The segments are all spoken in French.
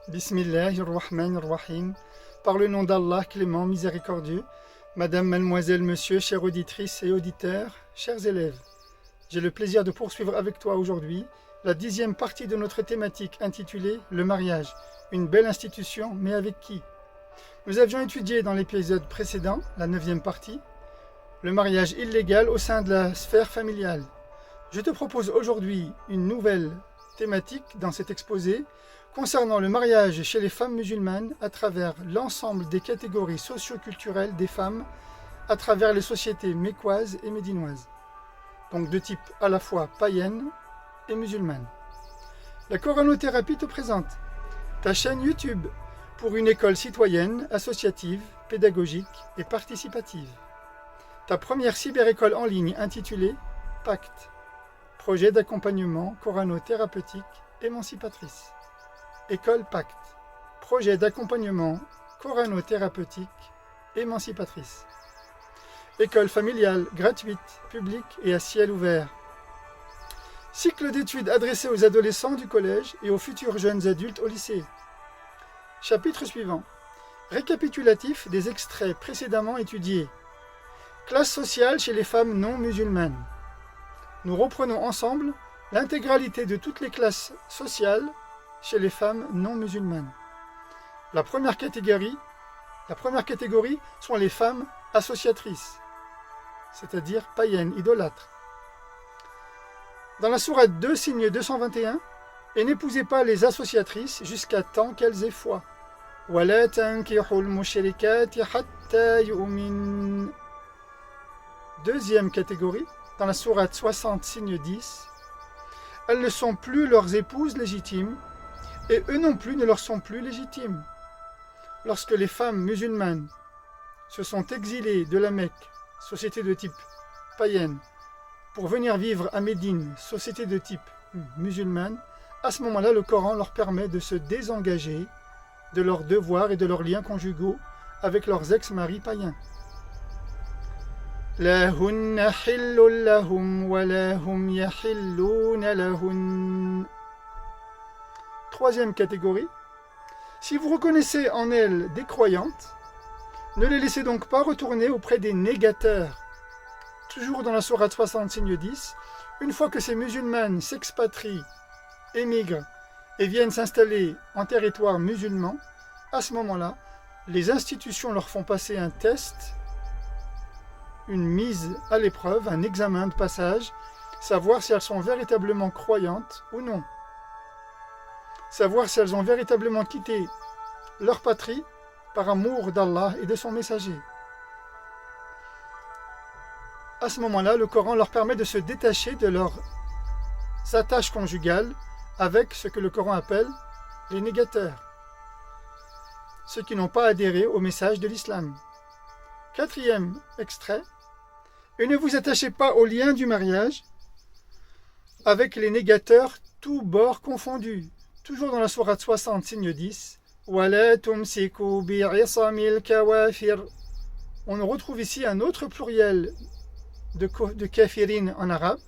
Bismillahirrahmanirrahim. Par le nom d'Allah, clément, miséricordieux, Madame, Mademoiselle, Monsieur, chères auditrices et auditeurs, chers élèves, j'ai le plaisir de poursuivre avec toi aujourd'hui la 10e partie de notre thématique intitulée « Le mariage, une belle institution, mais avec qui ?» Nous avions étudié dans l'épisode précédent, la 9e partie, le mariage illégal au sein de la sphère familiale. Je te propose aujourd'hui une nouvelle thématique dans cet exposé concernant le mariage chez les femmes musulmanes à travers l'ensemble des catégories socio-culturelles des femmes à travers les sociétés mécoises et médinoises, donc de type à la fois païenne et musulmane. La coranothérapie te présente ta chaîne YouTube pour une école citoyenne, associative, pédagogique et participative. Ta première cyberécole en ligne intitulée Pacte, projet d'accompagnement coranothérapeutique émancipatrice. École Pacte, projet d'accompagnement coranothérapeutique émancipatrice. École familiale, gratuite, publique et à ciel ouvert. Cycle d'études adressé aux adolescents du collège et aux futurs jeunes adultes au lycée. Chapitre suivant. Récapitulatif des extraits précédemment étudiés. Classe sociale chez les femmes non musulmanes. Nous reprenons ensemble l'intégralité de toutes les classes sociales chez les femmes non musulmanes. La première catégorie sont les femmes associatrices, c'est-à-dire païennes, idolâtres. Dans la sourate 2, signe 221, et n'épousez pas les associatrices jusqu'à temps qu'elles aient foi. وَلَا تَنْكِحُوا الْمُشْرِكَاتِ حَتَّى يُؤْمِنْ. Deuxième catégorie, dans la sourate 60, signe 10, elles ne sont plus leurs épouses légitimes, et eux non plus ne leur sont plus légitimes. Lorsque les femmes musulmanes se sont exilées de la Mecque, société de type païenne, pour venir vivre à Médine, société de type musulmane, à ce moment-là, le Coran leur permet de se désengager de leurs devoirs et de leurs liens conjugaux avec leurs ex-maris païens. La hunna hillun lahum wa la hum yahilluna lahun. Troisième catégorie. Si vous reconnaissez en elles des croyantes, ne les laissez donc pas retourner auprès des négateurs. Toujours dans la sourate 60, signe 10, une fois que ces musulmanes s'expatrient, émigrent et viennent s'installer en territoire musulman, à ce moment-là, les institutions leur font passer un test, une mise à l'épreuve, un examen de passage, savoir si elles sont véritablement croyantes ou non. Savoir si elles ont véritablement quitté leur patrie par amour d'Allah et de son messager. À ce moment-là, le Coran leur permet de se détacher de leurs attaches conjugales avec ce que le Coran appelle les négateurs, ceux qui n'ont pas adhéré au message de l'islam. Quatrième extrait. Et ne vous attachez pas au lien du mariage avec les négateurs tous bords confondus. Toujours dans la sourate 60, signe 10. وَلَا تُمْسِكُوا بِعِصَمِ الْكَوَافِرِ. On retrouve ici un autre pluriel de kafirin en arabe.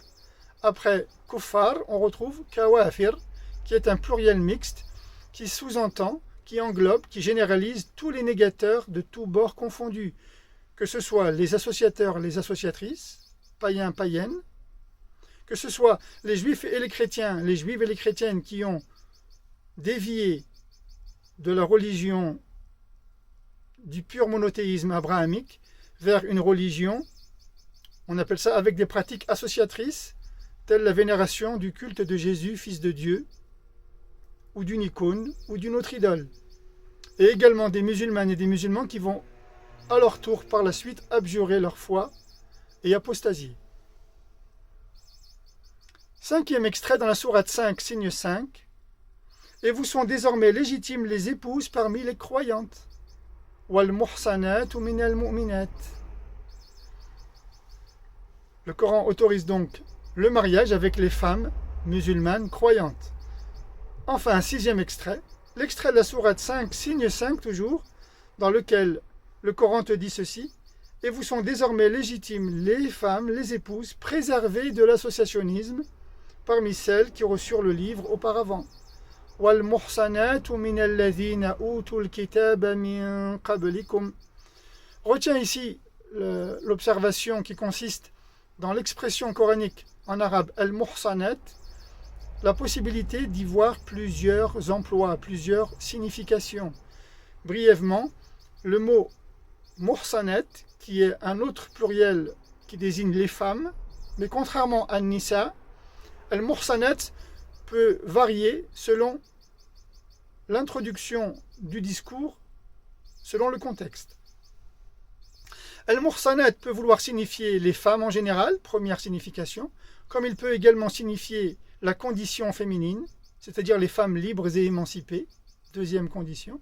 Après kuffar, on retrouve kawafir, qui est un pluriel mixte, qui sous-entend, qui englobe, qui généralise tous les négateurs de tous bords confondus, que ce soit les associateurs, les associatrices, païens, païennes, que ce soit les juifs et les chrétiens, les juives et les chrétiennes qui ont dévié de la religion du pur monothéisme abrahamique vers une religion, on appelle ça avec des pratiques associatrices, telle la vénération du culte de Jésus, fils de Dieu, ou d'une icône, ou d'une autre idole. Et également des musulmanes et des musulmans qui vont à leur tour par la suite abjurer leur foi et apostasier. Cinquième extrait dans la sourate 5, signe 5. Et vous sont désormais légitimes les épouses parmi les croyantes. Wal muhsanatu minal mu'minat. Le Coran autorise donc le mariage avec les femmes musulmanes croyantes. Enfin, sixième extrait, l'extrait de la sourate 5, signe 5 toujours, dans lequel le Coran te dit ceci, et vous sont désormais légitimes les femmes, les épouses, préservées de l'associationnisme, parmi celles qui reçurent le livre auparavant. وَالْمُحْصَنَاتُ مِنَ الَّذِينَ أُوتُوا الْكِتَابَ مِنْ قَبْلِكُمْ. Retiens ici l'observation qui consiste dans l'expression coranique en arabe al-muhsanat, la possibilité d'y voir plusieurs emplois, plusieurs significations. Brièvement, le mot muhsanat, qui est un autre pluriel qui désigne les femmes, mais contrairement à Nisa, al-muhsanat peut varier selon l'introduction du discours, selon le contexte. Al-muhsanat peut vouloir signifier les femmes en général, première signification, comme il peut également signifier la condition féminine, c'est-à-dire les femmes libres et émancipées, deuxième condition,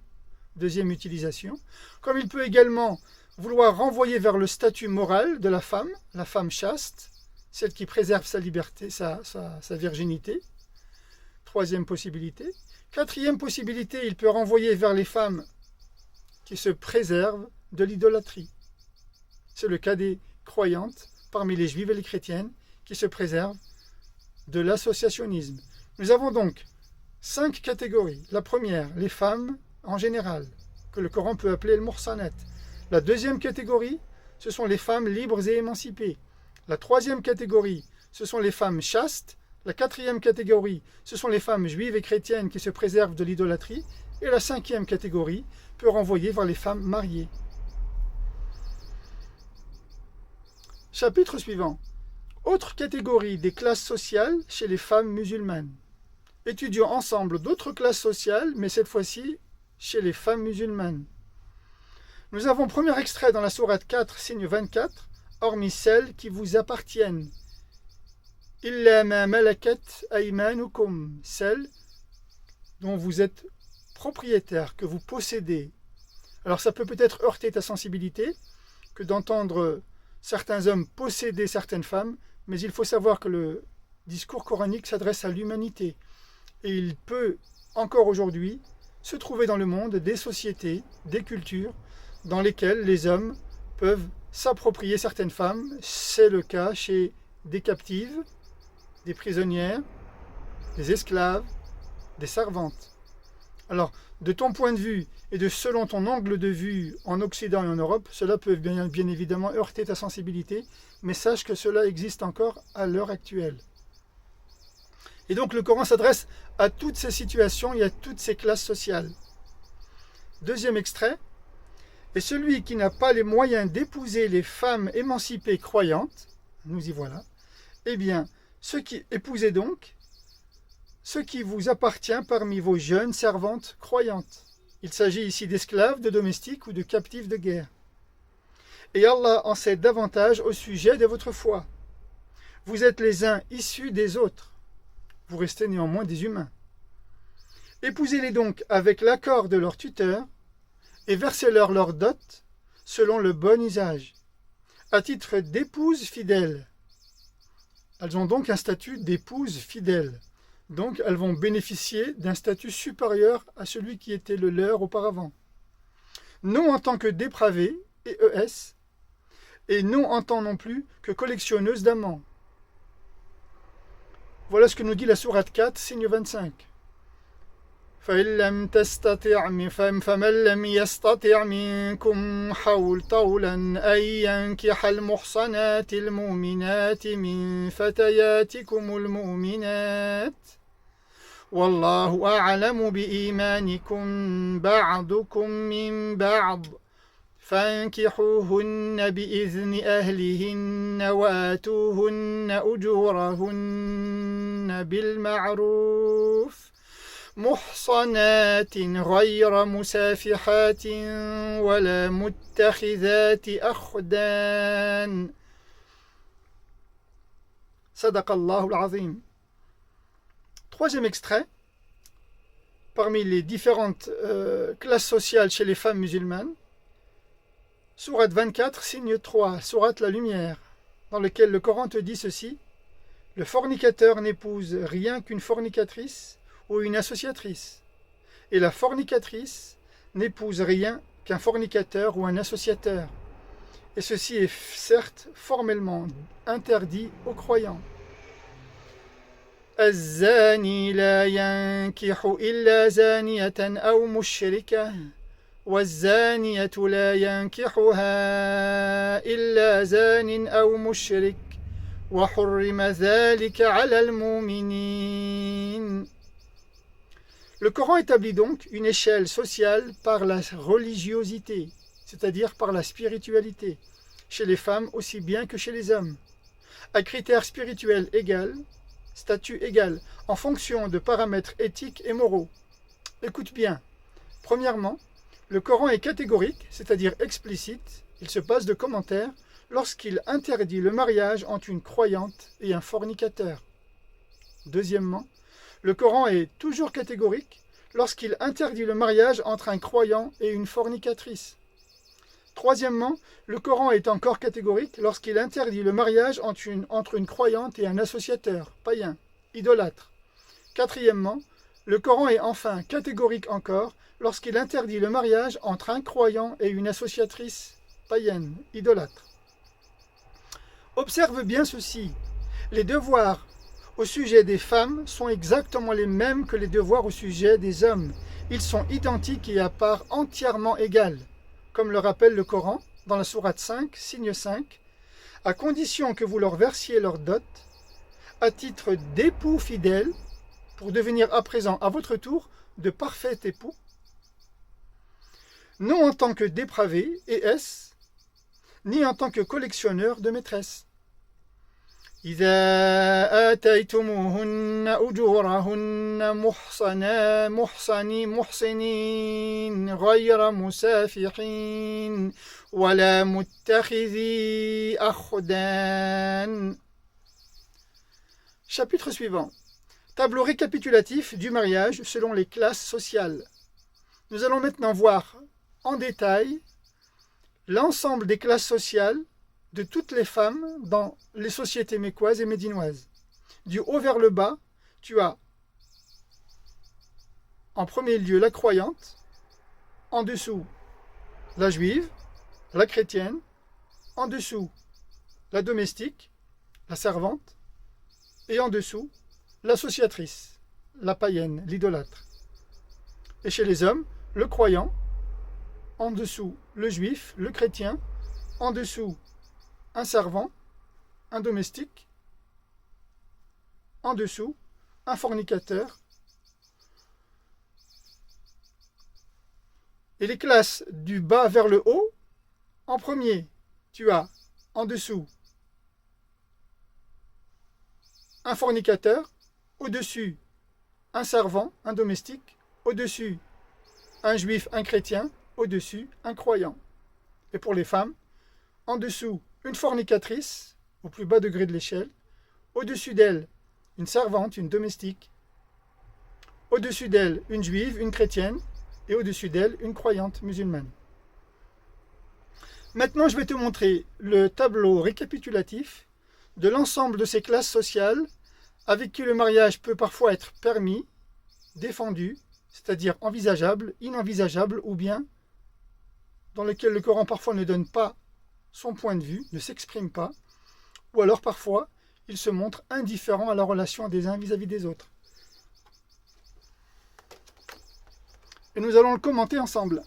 deuxième utilisation, comme il peut également vouloir renvoyer vers le statut moral de la femme chaste, celle qui préserve sa liberté, sa virginité, troisième possibilité. Quatrième possibilité, il peut renvoyer vers les femmes qui se préservent de l'idolâtrie. C'est le cas des croyantes parmi les juives et les chrétiennes qui se préservent de l'associationnisme. Nous avons donc 5 catégories. La première, les femmes en général, que le Coran peut appeler le muhsanat. La deuxième catégorie, ce sont les femmes libres et émancipées. La troisième catégorie, ce sont les femmes chastes. La quatrième catégorie, ce sont les femmes juives et chrétiennes qui se préservent de l'idolâtrie. Et la cinquième catégorie peut renvoyer vers les femmes mariées. Chapitre suivant. Autre catégorie des classes sociales chez les femmes musulmanes. Étudions ensemble d'autres classes sociales, mais cette fois-ci chez les femmes musulmanes. Nous avons premier extrait dans la sourate 4, signe 24, hormis celles qui vous appartiennent. Illa ma malakat aymanukum, celles dont vous êtes propriétaire, que vous possédez. Alors ça peut peut-être heurter ta sensibilité que d'entendre certains hommes posséder certaines femmes, mais il faut savoir que le discours coranique s'adresse à l'humanité. Et il peut, encore aujourd'hui, se trouver dans le monde des sociétés, des cultures, dans lesquelles les hommes peuvent s'approprier certaines femmes. C'est le cas chez des captives, des prisonnières, des esclaves, des servantes. Alors, de ton point de vue et de selon ton angle de vue en Occident et en Europe, cela peut bien évidemment heurter ta sensibilité, mais sache que cela existe encore à l'heure actuelle. Et donc le Coran s'adresse à toutes ces situations et à toutes ces classes sociales. Deuxième extrait. Et celui qui n'a pas les moyens d'épouser les femmes émancipées croyantes, nous y voilà, eh bien, épousez donc ce qui vous appartient parmi vos jeunes servantes croyantes. Il s'agit ici d'esclaves, de domestiques ou de captifs de guerre. Et Allah en sait davantage au sujet de votre foi. Vous êtes les uns issus des autres. Vous restez néanmoins des humains. Épousez-les donc avec l'accord de leur tuteur et versez-leur leur dot selon le bon usage, à titre d'épouses fidèles. Elles ont donc un statut d'épouse fidèle. Donc elles vont bénéficier d'un statut supérieur à celui qui était le leur auparavant. Non en tant que dépravées, ES, et non en tant non plus que collectionneuses d'amants. Voilà ce que nous dit la sourate 4, signe 25. فمن لم يستطع منكم طولا أن ينكح المحصنات المؤمنات من فتياتكم المؤمنات والله أعلم بإيمانكم بعضكم من بعض فانكحوهن بإذن أهلهن وآتوهن أجورهن بالمعروف محصنات غير مسافحات ولا متخذات أخدان صدق الله العظيم. Troisième extrait, parmi les différentes classes sociales chez les femmes musulmanes, sourate 24, signe 3, sourate la lumière, dans lequel le Coran te dit ceci: le fornicateur n'épouse rien qu'une fornicatrice ou une associatrice, et la fornicatrice n'épouse rien qu'un fornicateur ou un associateur. Et ceci est certes formellement interdit aux croyants. الزاني لا ينكح إلا زانية أو مشركة والزانية لا ينكحها إلا زان أو مشرك وحرم ذلك على المؤمنين. Le Coran établit donc une échelle sociale par la religiosité, c'est-à-dire par la spiritualité, chez les femmes aussi bien que chez les hommes, à critères spirituels égaux, statut égal, en fonction de paramètres éthiques et moraux. Écoute bien. Premièrement, le Coran est catégorique, c'est-à-dire explicite, il se passe de commentaires, lorsqu'il interdit le mariage entre une croyante et un fornicateur. Deuxièmement, le Coran est toujours catégorique lorsqu'il interdit le mariage entre un croyant et une fornicatrice. Troisièmement, le Coran est encore catégorique lorsqu'il interdit le mariage entre une croyante et un associateur, païen, idolâtre. Quatrièmement, le Coran est enfin catégorique encore lorsqu'il interdit le mariage entre un croyant et une associatrice, païenne, idolâtre. Observe bien ceci, les devoirs au sujet des femmes sont exactement les mêmes que les devoirs au sujet des hommes. Ils sont identiques et à part entièrement égales, comme le rappelle le Coran dans la sourate 5, signe 5, à condition que vous leur versiez leur dot, à titre d'époux fidèles, pour devenir à présent à votre tour de parfaits époux, non en tant que dépravés et ni en tant que collectionneurs de maîtresses. إذا آتيتموهن أجورهن محصنين غير مسافحين ولا متخذي أخدان. Chapitre suivant. Tableau récapitulatif du mariage selon les classes sociales. Nous allons maintenant voir en détail l'ensemble des classes sociales de toutes les femmes dans les sociétés mécoises et médinoises. Du haut vers le bas, tu as en premier lieu la croyante, en dessous la juive, la chrétienne, en dessous la domestique, la servante, et en dessous l'associatrice, la païenne, l'idolâtre. Et chez les hommes, le croyant, en dessous le juif, le chrétien, en dessous un servant, un domestique, en dessous, un fornicateur. Et les classes du bas vers le haut, en premier, tu as en dessous un fornicateur, au-dessus un servant, un domestique, au-dessus un juif, un chrétien, au-dessus un croyant. Et pour les femmes, en dessous une fornicatrice, au plus bas degré de l'échelle, au-dessus d'elle, une servante, une domestique, au-dessus d'elle, une juive, une chrétienne, et au-dessus d'elle, une croyante musulmane. Maintenant, je vais te montrer le tableau récapitulatif de l'ensemble de ces classes sociales avec qui le mariage peut parfois être permis, défendu, c'est-à-dire envisageable, inenvisageable, ou bien dans lequel le Coran parfois ne donne pas son point de vue, ne s'exprime pas, ou alors parfois il se montre indifférent à la relation des uns vis-à-vis des autres. Et nous allons le commenter ensemble.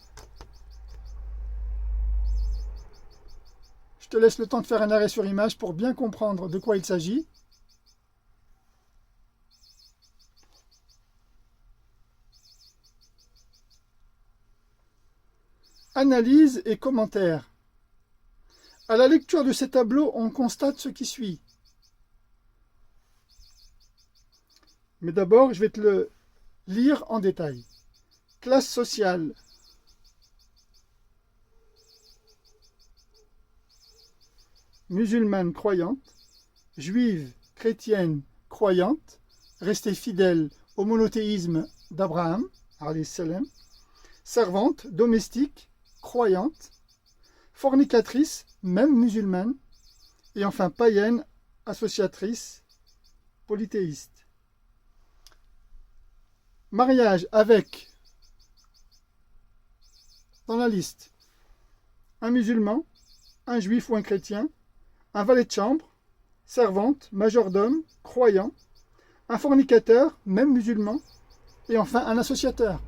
Je te laisse le temps de faire un arrêt sur image pour bien comprendre de quoi il s'agit. Analyse et commentaires. À la lecture de ces tableaux, on constate ce qui suit. Mais d'abord, je vais te le lire en détail. Classe sociale. Musulmane croyante, juive chrétienne croyante, restée fidèle au monothéisme d'Abraham, alayhi salam, servante, domestique, croyante, fornicatrice, même musulmane, et enfin païenne, associatrice, polythéiste. Mariage avec, dans la liste, un musulman, un juif ou un chrétien, un valet de chambre, servante, majordome, croyant, un fornicateur, même musulman, et enfin un associateur.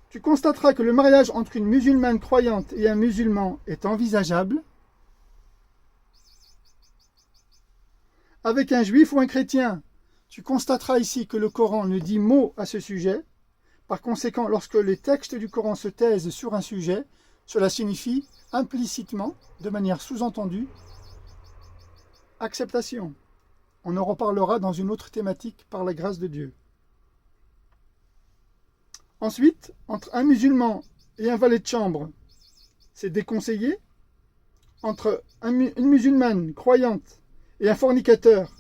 Tu constateras que le mariage entre une musulmane croyante et un musulman est envisageable. Avec un juif ou un chrétien, tu constateras ici que le Coran ne dit mot à ce sujet. Par conséquent, lorsque les textes du Coran se taisent sur un sujet, cela signifie implicitement, de manière sous-entendue, acceptation. On en reparlera dans une autre thématique par la grâce de Dieu. Ensuite, entre un musulman et un valet de chambre, c'est déconseillé. Entre une musulmane croyante et un fornicateur,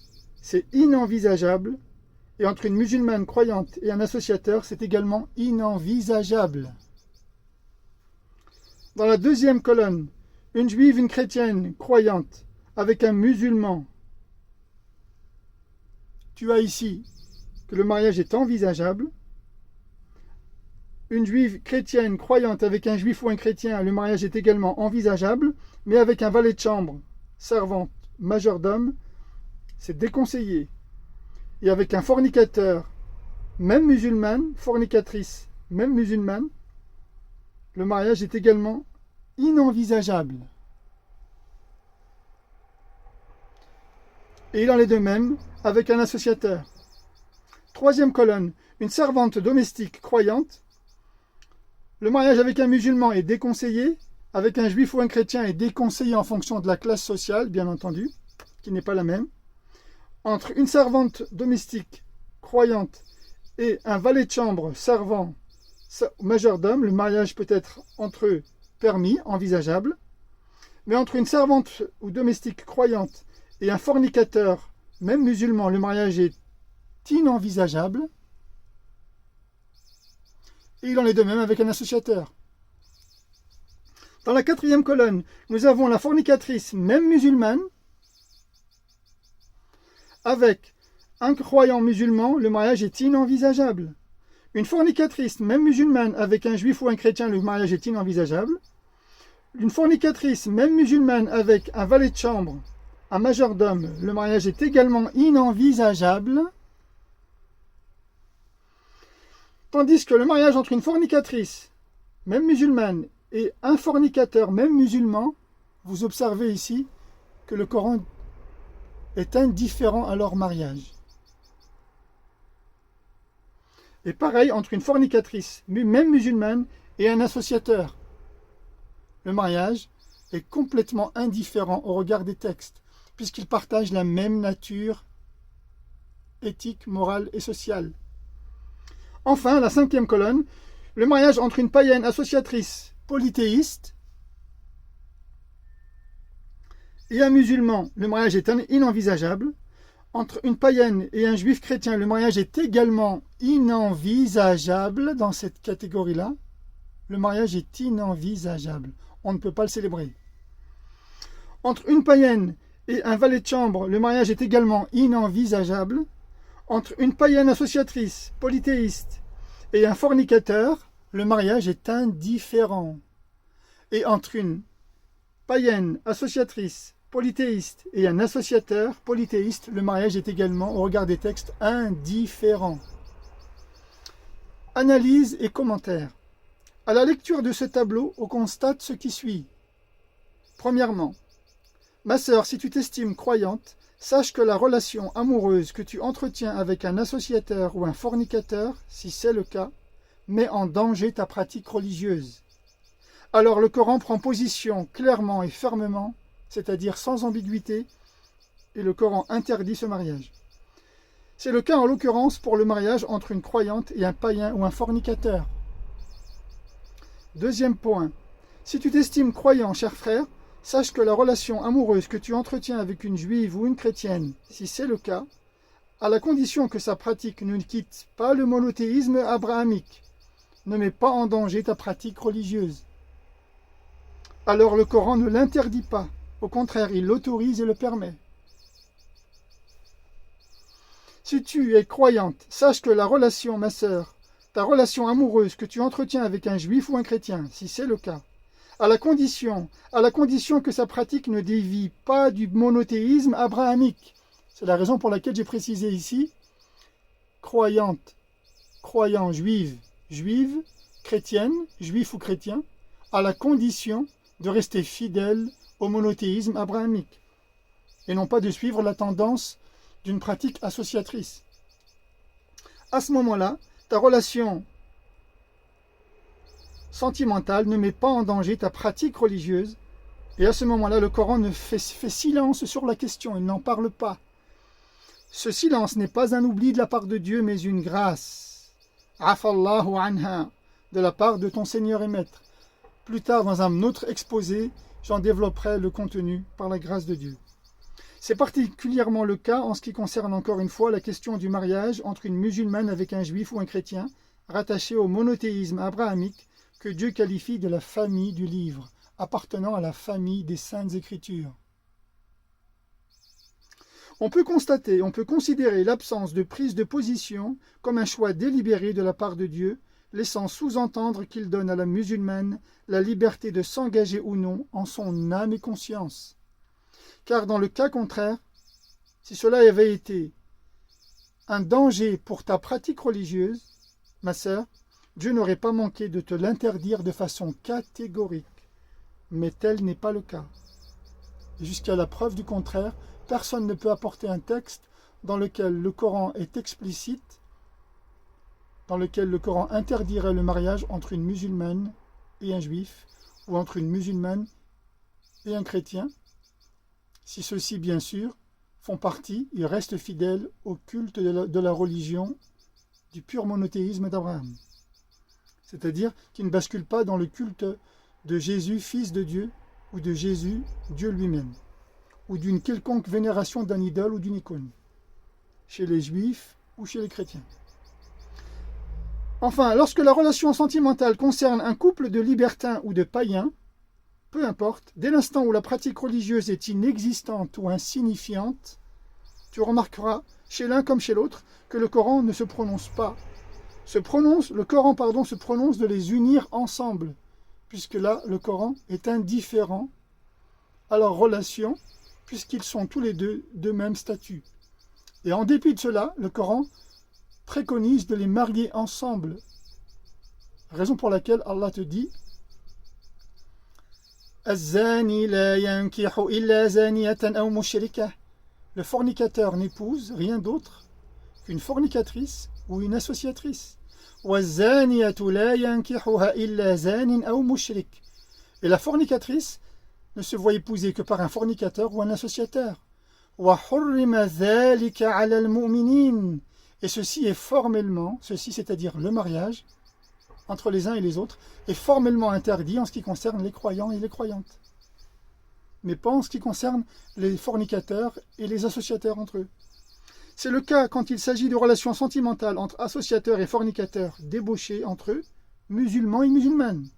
c'est inenvisageable. Et entre une musulmane croyante et un associateur, c'est également inenvisageable. Dans la deuxième colonne, une juive, une chrétienne croyante avec un musulman, tu as ici que le mariage est envisageable. Une juive chrétienne croyante avec un juif ou un chrétien, le mariage est également envisageable, mais avec un valet de chambre, servante, majordome, c'est déconseillé. Et avec un fornicateur, même musulmane, fornicatrice, même musulmane, le mariage est également inenvisageable. Et il en est de même avec un associateur. Troisième colonne, une servante domestique croyante. Le mariage avec un musulman est déconseillé, avec un juif ou un chrétien est déconseillé en fonction de la classe sociale, bien entendu, qui n'est pas la même. Entre une servante domestique croyante et un valet de chambre servant majordome, le mariage peut être entre eux permis, envisageable. Mais entre une servante ou domestique croyante et un fornicateur, même musulman, le mariage est inenvisageable. Et il en est de même avec un associateur. Dans la quatrième colonne, nous avons la fornicatrice, même musulmane, avec un croyant musulman, le mariage est inenvisageable. Une fornicatrice, même musulmane, avec un juif ou un chrétien, le mariage est inenvisageable. Une fornicatrice, même musulmane, avec un valet de chambre, un majordome, le mariage est également inenvisageable. Tandis que le mariage entre une fornicatrice, même musulmane, et un fornicateur, même musulman, vous observez ici que le Coran est indifférent à leur mariage. Et pareil entre une fornicatrice, même musulmane, et un associateur. Le mariage est complètement indifférent au regard des textes, puisqu'ils partagent la même nature éthique, morale et sociale. Enfin, la cinquième colonne, le mariage entre une païenne associatrice polythéiste et un musulman, le mariage est inenvisageable. Entre une païenne et un juif chrétien, le mariage est également inenvisageable dans cette catégorie-là. Le mariage est inenvisageable. On ne peut pas le célébrer. Entre une païenne et un valet de chambre, le mariage est également inenvisageable. Entre une païenne associatrice, polythéiste, et un fornicateur, le mariage est indifférent. Et entre une païenne associatrice, polythéiste, et un associateur, polythéiste, le mariage est également, au regard des textes, indifférent. Analyse et commentaire. À la lecture de ce tableau, on constate ce qui suit. Premièrement, ma sœur, si tu t'estimes croyante, sache que la relation amoureuse que tu entretiens avec un associateur ou un fornicateur, si c'est le cas, met en danger ta pratique religieuse. Alors le Coran prend position clairement et fermement, c'est-à-dire sans ambiguïté, et le Coran interdit ce mariage. C'est le cas en l'occurrence pour le mariage entre une croyante et un païen ou un fornicateur. Deuxième point, si tu t'estimes croyant, cher frère, sache que la relation amoureuse que tu entretiens avec une juive ou une chrétienne, si c'est le cas, à la condition que sa pratique ne quitte pas le monothéisme abrahamique, ne met pas en danger ta pratique religieuse. Alors le Coran ne l'interdit pas, au contraire, il l'autorise et le permet. Si tu es croyante, sache que la relation, ma sœur, ta relation amoureuse que tu entretiens avec un juif ou un chrétien, si c'est le cas, à la condition que sa pratique ne dévie pas du monothéisme abrahamique, C'est la raison pour laquelle j'ai précisé ici croyante, croyant, juive, juive, chrétienne, juif ou chrétien, à la condition de rester fidèle au monothéisme abrahamique et non pas de suivre la tendance d'une pratique associatrice. À ce moment-là, ta relation sentimentale ne met pas en danger ta pratique religieuse et à ce moment-là, le Coran ne fait silence sur la question, il n'en parle pas. Ce silence n'est pas un oubli de la part de Dieu, mais une grâce. Afallahu anha, de la part de ton Seigneur et Maître. Plus tard, dans un autre exposé, j'en développerai le contenu par la grâce de Dieu. C'est particulièrement le cas en ce qui concerne encore une fois la question du mariage entre une musulmane avec un juif ou un chrétien, rattaché au monothéisme abrahamique que Dieu qualifie de la famille du livre, appartenant à la famille des Saintes Écritures. On peut considérer l'absence de prise de position comme un choix délibéré de la part de Dieu, laissant sous-entendre qu'il donne à la musulmane la liberté de s'engager ou non en son âme et conscience. Car dans le cas contraire, si cela avait été un danger pour ta pratique religieuse, ma sœur, Dieu n'aurait pas manqué de te l'interdire de façon catégorique. Mais tel n'est pas le cas. Et jusqu'à la preuve du contraire, personne ne peut apporter un texte dans lequel le Coran est explicite, dans lequel le Coran interdirait le mariage entre une musulmane et un juif, ou entre une musulmane et un chrétien, si ceux-ci, bien sûr, font partie et restent fidèles au culte de la religion du pur monothéisme d'Abraham. C'est-à-dire qu'ils ne basculent pas dans le culte de Jésus, fils de Dieu, ou de Jésus, Dieu lui-même, ou d'une quelconque vénération d'un idole ou d'une icône, chez les juifs ou chez les chrétiens. Enfin, lorsque la relation sentimentale concerne un couple de libertins ou de païens, peu importe, dès l'instant où la pratique religieuse est inexistante ou insignifiante, tu remarqueras, chez l'un comme chez l'autre, que le Coran ne se prononce pas. Le Coran se prononce de les unir ensemble, puisque là, le Coran est indifférent à leur relation, puisqu'ils sont tous les deux de même statut. Et en dépit de cela, le Coran préconise de les marier ensemble. Raison pour laquelle Allah te dit Az-zani la yankihu illa zaniyatan aw mushrikah. Le fornicateur n'épouse rien d'autre qu'une fornicatrice ou une associatrice. Waz-zaniyatu la yankihuha illa zanin aw mushrik. Et la fornicatrice ne se voit épouser que par un fornicateur ou un associateur. Wa hurrima dhalika 'ala al-mu'minin. Et ceci est formellement, c'est-à-dire le mariage entre les uns et les autres, est formellement interdit en ce qui concerne les croyants et les croyantes. Mais pas en ce qui concerne les fornicateurs et les associateurs entre eux. C'est le cas quand il s'agit de relations sentimentales entre associateurs et fornicateurs débauchés entre eux, musulmans et musulmanes.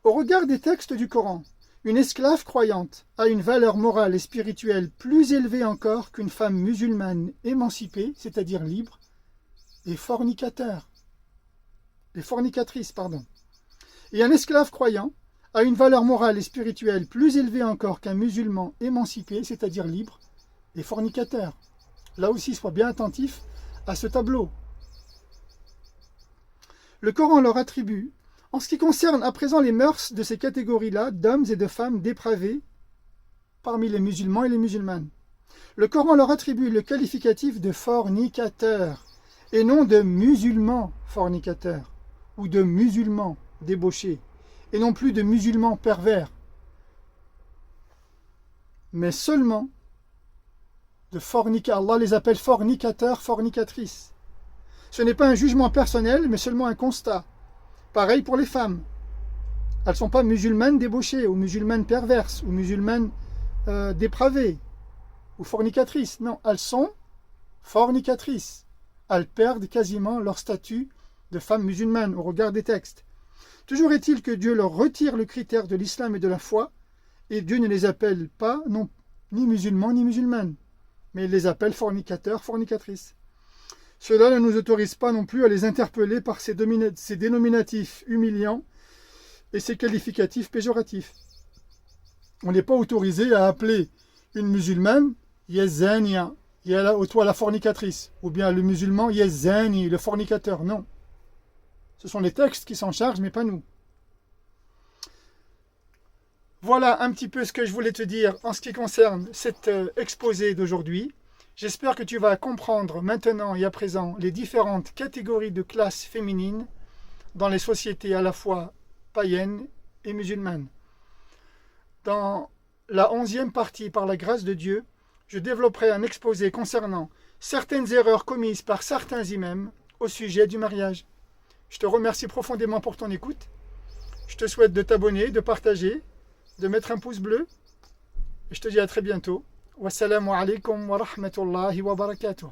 Au regard des textes du Coran, une esclave croyante a une valeur morale et spirituelle plus élevée encore qu'une femme musulmane émancipée, c'est-à-dire libre, et fornicatrice. Et un esclave croyant a une valeur morale et spirituelle plus élevée encore qu'un musulman émancipé, c'est-à-dire libre, et fornicateur. Là aussi, sois bien attentif à ce tableau. Le Coran leur attribue, en ce qui concerne à présent les mœurs de ces catégories-là, d'hommes et de femmes dépravés, parmi les musulmans et les musulmanes, le Coran leur attribue le qualificatif de fornicateur, et non de musulmans fornicateurs, ou de musulmans débauchés, et non plus de musulmans pervers, mais seulement de fornicateurs. Allah les appelle fornicateurs, fornicatrices. Ce n'est pas un jugement personnel, mais seulement un constat. Pareil pour les femmes. Elles ne sont pas musulmanes débauchées, ou musulmanes perverses, ou musulmanes dépravées, ou fornicatrices. Non, elles sont fornicatrices. Elles perdent quasiment leur statut de femmes musulmanes au regard des textes. Toujours est-il que Dieu leur retire le critère de l'islam et de la foi, et Dieu ne les appelle pas non, ni musulmans ni musulmanes, mais il les appelle fornicateurs, fornicatrices. Cela ne nous autorise pas non plus à les interpeller par ces dénominatifs humiliants et ces qualificatifs péjoratifs. On n'est pas autorisé à appeler une musulmane Yazania, il y a là, toi la fornicatrice. Ou bien le musulman, Yazani, le fornicateur. Non. Ce sont les textes qui s'en chargent, mais pas nous. Voilà un petit peu ce que je voulais te dire en ce qui concerne cet exposé d'aujourd'hui. J'espère que tu vas comprendre maintenant et à présent les différentes catégories de classes féminines dans les sociétés à la fois païennes et musulmanes. Dans la 11e partie, par la grâce de Dieu, je développerai un exposé concernant certaines erreurs commises par certains imams au sujet du mariage. Je te remercie profondément pour ton écoute. Je te souhaite de t'abonner, de partager, de mettre un pouce bleu. Et je te dis à très bientôt. Wassalamu alaikum wa rahmatullahi wa barakatuh.